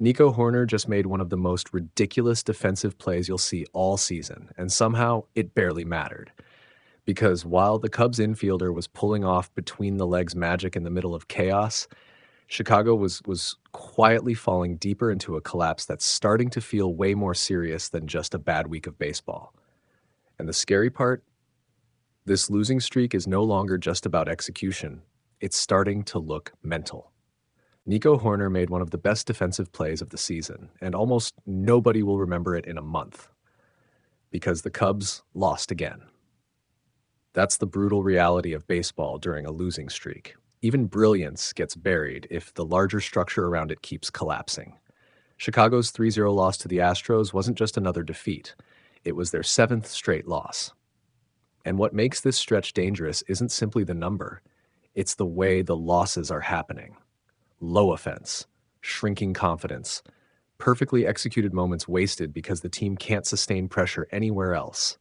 Nico Hoerner just made one of the most ridiculous defensive plays you'll see all season, and somehow it barely mattered. Because while the Cubs infielder was pulling off between the legs magic in the middle of chaos, Chicago was quietly falling deeper into a collapse that's starting to feel way more serious than just a bad week of baseball. And the scary part? This losing streak is no longer just about execution. It's starting to look mental. Nico Hoerner made one of the best defensive plays of the season, and almost nobody will remember it in a month. Because the Cubs lost again. That's the brutal reality of baseball during a losing streak. Even brilliance gets buried if the larger structure around it keeps collapsing. Chicago's 3-0 loss to the Astros wasn't just another defeat. It was their 7th straight loss. And what makes this stretch dangerous isn't simply the number. It's the way the losses are happening. Low offense, shrinking confidence, perfectly executed moments wasted because the team can't sustain pressure anywhere else.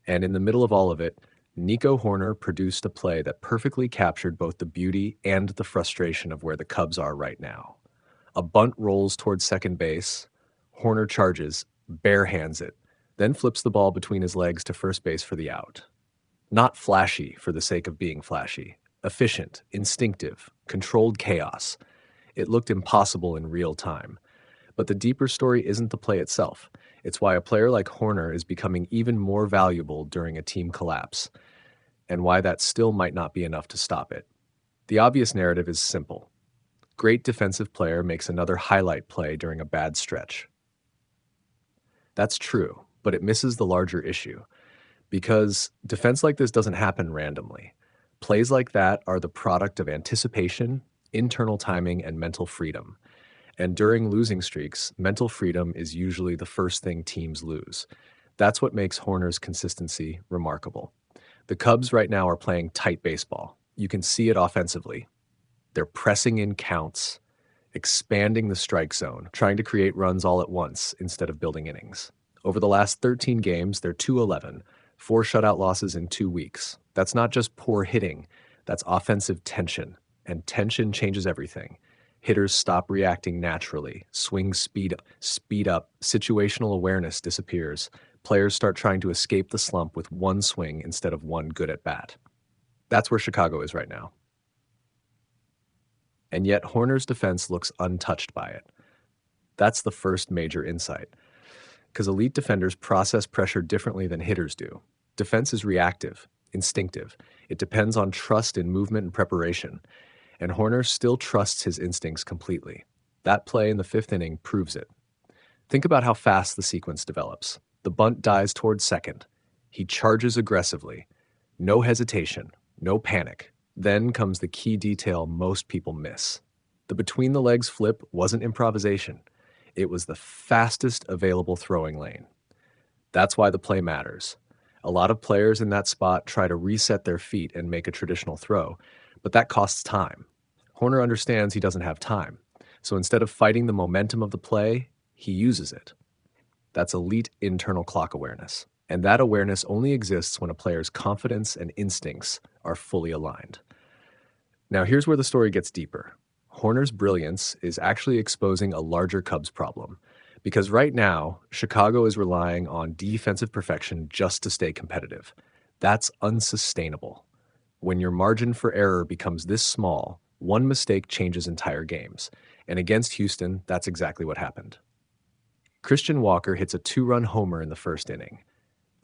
And in the middle of all of it, Nico Hoerner produced a play that perfectly captured both the beauty and the frustration of where the Cubs are right now. A bunt rolls towards second base. Hoerner charges, barehands it, then flips the ball between his legs to first base for the out. Not flashy for the sake of being flashy. Efficient, instinctive, controlled chaos. It looked impossible in real time. But the deeper story isn't the play itself. It's why a player like Hoerner is becoming even more valuable during a team collapse, and why that still might not be enough to stop it. The obvious narrative is simple. Great defensive player makes another highlight play during a bad stretch. That's true, but it misses the larger issue. Because defense like this doesn't happen randomly. Plays like that are the product of anticipation, internal timing, and mental freedom. And during losing streaks, mental freedom is usually the first thing teams lose. That's what makes Hoerner's consistency remarkable. The Cubs right now are playing tight baseball. You can see it offensively. They're pressing in counts, expanding the strike zone, trying to create runs all at once instead of building innings. Over the last 13 games, they're 2-11, 4 shutout losses in 2 weeks. That's not just poor hitting, that's offensive tension, and tension changes everything. Hitters stop reacting naturally, swings speed up, situational awareness disappears. Players start trying to escape the slump with one swing instead of one good at bat. That's where Chicago is right now. And yet Hoerner's defense looks untouched by it. That's the first major insight. Because elite defenders process pressure differently than hitters do. Defense is reactive, instinctive. It depends on trust in movement and preparation. And Hoerner still trusts his instincts completely. That play in the 5th inning proves it. Think about how fast the sequence develops. The bunt dies towards second. He charges aggressively. No hesitation, no panic. Then comes the key detail most people miss. The between-the-legs flip wasn't improvisation. It was the fastest available throwing lane. That's why the play matters. A lot of players in that spot try to reset their feet and make a traditional throw, but that costs time. Hoerner understands he doesn't have time, so instead of fighting the momentum of the play, he uses it. That's elite internal clock awareness, and that awareness only exists when a player's confidence and instincts are fully aligned. Now here's where the story gets deeper. Hoerner's brilliance is actually exposing a larger Cubs problem, because right now, Chicago is relying on defensive perfection just to stay competitive. That's unsustainable. When your margin for error becomes this small, one mistake changes entire games. And against Houston, that's exactly what happened. Christian Walker hits a 2-run homer in the 1st inning.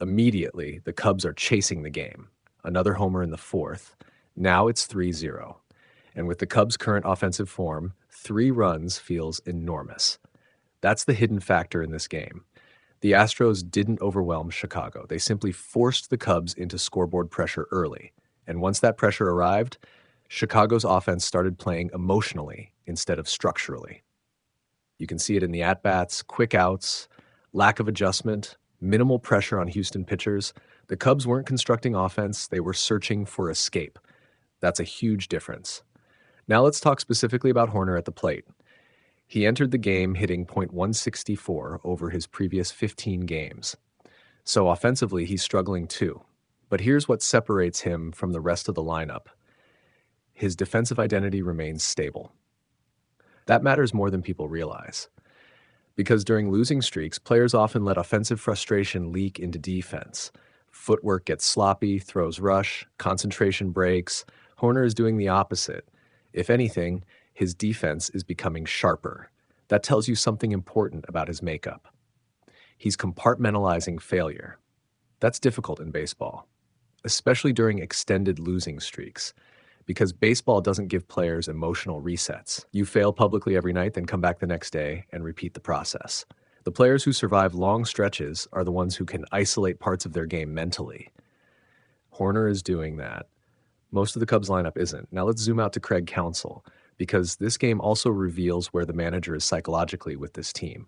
Immediately, the Cubs are chasing the game. Another homer in the 4th. Now it's 3-0. And with the Cubs' current offensive form, 3 runs feels enormous. That's the hidden factor in this game. The Astros didn't overwhelm Chicago. They simply forced the Cubs into scoreboard pressure early. And once that pressure arrived, Chicago's offense started playing emotionally instead of structurally. You can see it in the at-bats, quick outs, lack of adjustment, minimal pressure on Houston pitchers. The Cubs weren't constructing offense, they were searching for escape. That's a huge difference. Now let's talk specifically about Hoerner at the plate. He entered the game hitting .164 over his previous 15 games. So offensively, he's struggling too. But here's what separates him from the rest of the lineup. His defensive identity remains stable. That matters more than people realize. Because during losing streaks, players often let offensive frustration leak into defense. Footwork gets sloppy, throws rush, concentration breaks. Hoerner is doing the opposite. If anything, his defense is becoming sharper. That tells you something important about his makeup. He's compartmentalizing failure. That's difficult in baseball, especially during extended losing streaks, because baseball doesn't give players emotional resets. You fail publicly every night, then come back the next day and repeat the process. The players who survive long stretches are the ones who can isolate parts of their game mentally. Hoerner is doing that. Most of the Cubs lineup isn't. Now let's zoom out to Craig Counsell, because this game also reveals where the manager is psychologically with this team.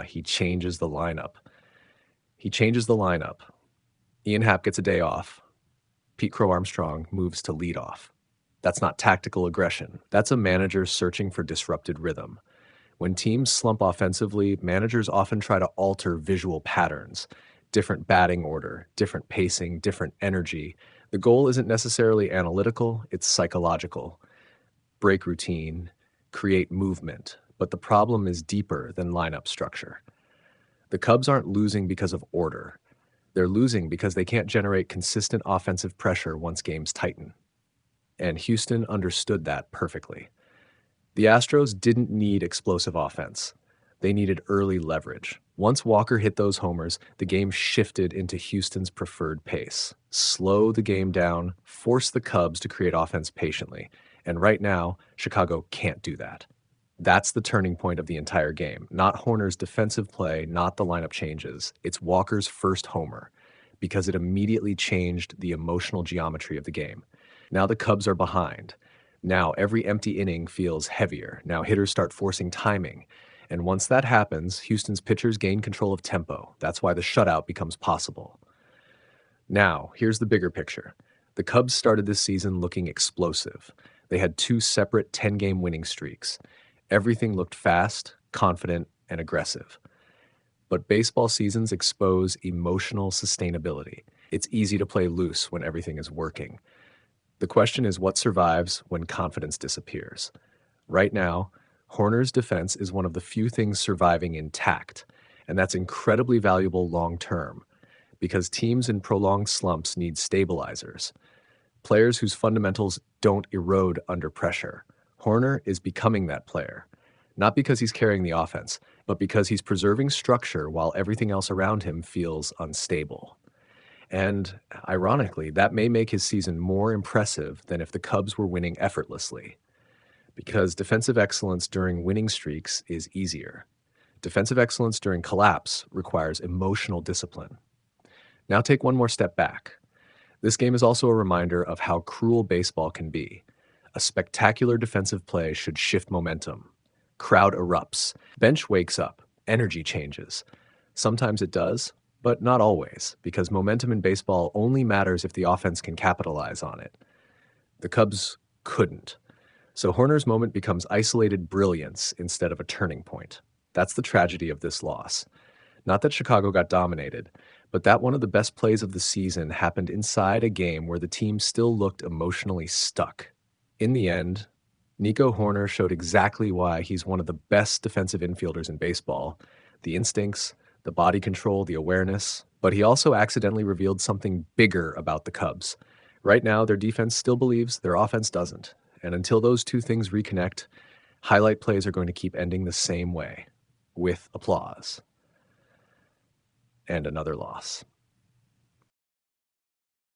He changes the lineup. Ian Happ gets a day off. Pete Crow Armstrong moves to leadoff. That's not tactical aggression. That's a manager searching for disrupted rhythm. When teams slump offensively, managers often try to alter visual patterns, different batting order, different pacing, different energy. The goal isn't necessarily analytical, it's psychological. Break routine, create movement, but the problem is deeper than lineup structure. The Cubs aren't losing because of order. They're losing because they can't generate consistent offensive pressure once games tighten. And Houston understood that perfectly. The Astros didn't need explosive offense. They needed early leverage. Once Walker hit those homers, the game shifted into Houston's preferred pace. Slow the game down, force the Cubs to create offense patiently. And right now, Chicago can't do that. That's the turning point of the entire game. Not Hoerner's defensive play, not the lineup changes. It's Walker's first homer, because it immediately changed the emotional geometry of the game. Now the Cubs are behind. Now every empty inning feels heavier. Now hitters start forcing timing. And once that happens, Houston's pitchers gain control of tempo. That's why the shutout becomes possible. Now, here's the bigger picture. The Cubs started this season looking explosive. They had 2 separate 10-game winning streaks. Everything looked fast, confident, and aggressive. But baseball seasons expose emotional sustainability. It's easy to play loose when everything is working. The question is what survives when confidence disappears. Right now, Hoerner's defense is one of the few things surviving intact, and that's incredibly valuable long-term, because teams in prolonged slumps need stabilizers, players whose fundamentals don't erode under pressure. Hoerner is becoming that player, not because he's carrying the offense, but because he's preserving structure while everything else around him feels unstable. And ironically, that may make his season more impressive than if the Cubs were winning effortlessly, because defensive excellence during winning streaks is easier. Defensive excellence during collapse requires emotional discipline. Now take one more step back. This game is also a reminder of how cruel baseball can be. A spectacular defensive play should shift momentum. Crowd erupts. Bench wakes up. Energy changes. Sometimes it does, but not always, because momentum in baseball only matters if the offense can capitalize on it. The Cubs couldn't. So Hoerner's moment becomes isolated brilliance instead of a turning point. That's the tragedy of this loss. Not that Chicago got dominated, but that one of the best plays of the season happened inside a game where the team still looked emotionally stuck. In the end, Nico Hoerner showed exactly why he's one of the best defensive infielders in baseball. The instincts, the body control, the awareness, but he also accidentally revealed something bigger about the Cubs. Right now, their defense still believes their offense doesn't. And until those two things reconnect, highlight plays are going to keep ending the same way, with applause. And another loss.